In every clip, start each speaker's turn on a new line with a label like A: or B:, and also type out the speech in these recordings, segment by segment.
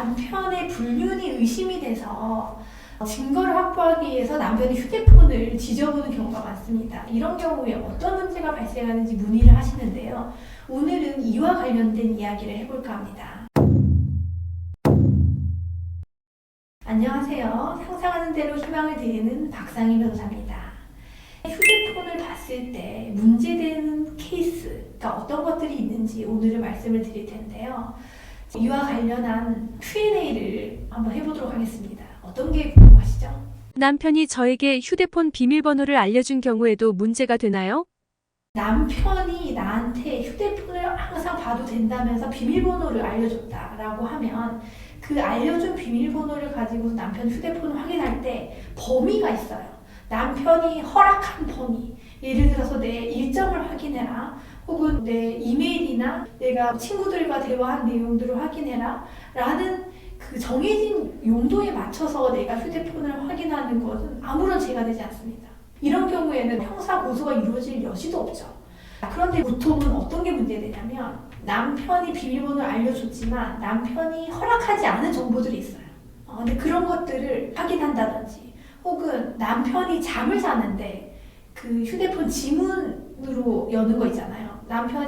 A: 남편의 불륜이 의심이 돼서 증거를 확보하기 위해서 남편이 휴대폰을 뒤져보는 경우가 많습니다. 이런 경우에 어떤 문제가 발생하는지 문의를 하시는데요. 오늘은 이와 관련된 이야기를 해볼까 합니다. 안녕하세요. 상상하는 대로 희망을 드리는 박상희 변호사입니다. 휴대폰을 봤을 때 문제되는 케이스가 어떤 것들이 있는지 오늘은 말씀을 드릴 텐데요. 이와 관련한 Q&A를 한번 해보도록 하겠습니다. 어떤 게 궁금하시죠?
B: 남편이 저에게 휴대폰 비밀번호를 알려준 경우에도 문제가 되나요?
A: 남편이 나한테 휴대폰을 항상 봐도 된다면서 비밀번호를 알려줬다라고 하면 그 알려준 비밀번호를 가지고 남편 휴대폰을 확인할 때 범위가 있어요. 남편이 허락한 범위. 예를 들어서 내 일정을 확인해라. 혹은 내 이메일이나 내가 친구들과 대화한 내용들을 확인해라. 라는 그 정해진 용도에 맞춰서 내가 휴대폰을 확인하는 것은 아무런 죄가 되지 않습니다. 이런 경우에는 형사 고소가 이루어질 여지도 없죠. 그런데 보통은 어떤 게 문제되냐면 남편이 비밀번호를 알려줬지만 남편이 허락하지 않은 정보들이 있어요. 근데 그런 것들을 확인한다든지 혹은 남편이 잠을 자는데 그 휴대폰 지문으로 여는 거 있잖아요.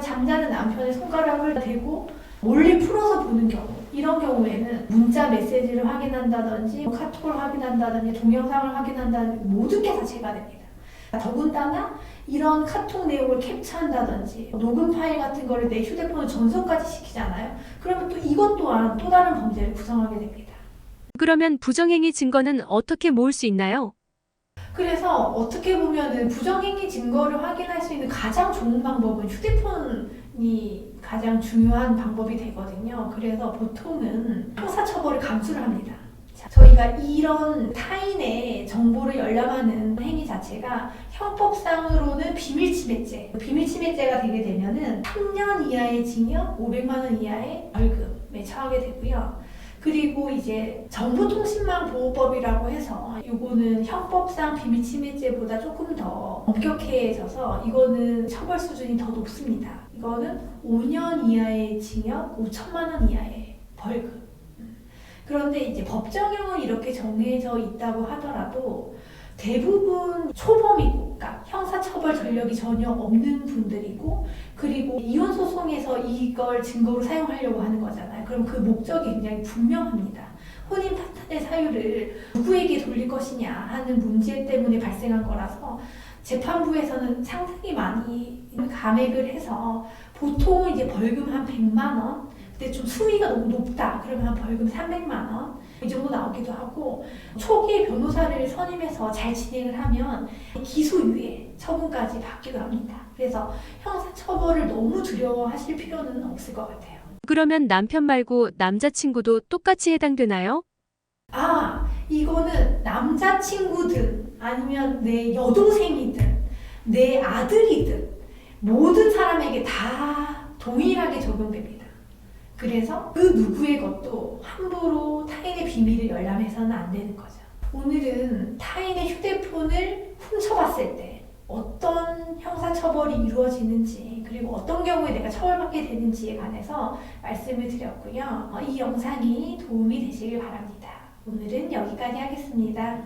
A: 잠자는 남편의 손가락을 대고 몰래 풀어서 보는 경우, 이런 경우에는 문자 메시지를 확인한다든지 카톡을 확인한다든지 동영상을 확인한다든지 모든 게 다 죄가 됩니다. 더군다나 이런 카톡 내용을 캡처한다든지 녹음 파일 같은 거를 내 휴대폰에 전송까지 시키잖아요. 그러면 또 이것 또한 또 다른 범죄를 구성하게 됩니다. 그러면
B: 부정행위 증거는 어떻게 모을 수 있나요?
A: 그래서 어떻게 보면은 부정행위 증거를 확인할 수 있는 가장 좋은 방법은 휴대폰이 가장 중요한 방법이 되거든요. 그래서 보통은 형사처벌을 감수를 합니다. 저희가 이런 타인의 정보를 열람하는 행위 자체가 형법상으로는 비밀침해죄. 비밀침해죄가 되게 되면은 3년 이하의 징역, 500만 원 이하의 벌금에 처하게 되고요. 그리고 이제 정보통신망보호법이라고 해서 이거는 형법상 비밀침해죄보다 조금 더 엄격해져서 이거는 처벌 수준이 더 높습니다. 이거는 5년 이하의 징역, 5천만 원 이하의 벌금. 그런데 이제 법정형은 이렇게 정해져 있다고 하더라도 대부분 초범이고, 그러니까 형사처벌 전력이 전혀 없는 분들이고, 그리고 이혼 소송에서 이걸 증거로 사용하려고 하는 거잖아요. 그럼 그 목적이 굉장히 분명합니다. 혼인 파탄의 사유를 누구에게 돌릴 것이냐 하는 문제 때문에 발생한 거라서 재판부에서는 상당히 많이 감액을 해서 보통은 이제 벌금 한 100만 원, 근데 좀 수위가 너무 높다 그러면 벌금 300만 원 이 정도 나오기도 하고, 초기에 변호사를 선임해서 잘 진행을 하면 기소유예 처분까지 받기도 합니다. 그래서 형사처벌을 너무 두려워하실 필요는 없을 것 같아요.
B: 그러면 남편 말고 남자친구도 똑같이 해당되나요?
A: 이거는 남자친구든 아니면 내 여동생이든 내 아들이든 모든 사람에게 다 동일하게 적용됩니다. 그래서 그 누구의 것도 함부로 타인의 비밀을 열람해서는 안 되는 거죠. 오늘은 타인의 휴대폰을 훔쳐봤을 때 어떤 형사처벌이 이루어지는지, 그리고 어떤 경우에 내가 처벌받게 되는지에 관해서 말씀을 드렸고요. 이 영상이 도움이 되시길 바랍니다. 오늘은 여기까지 하겠습니다.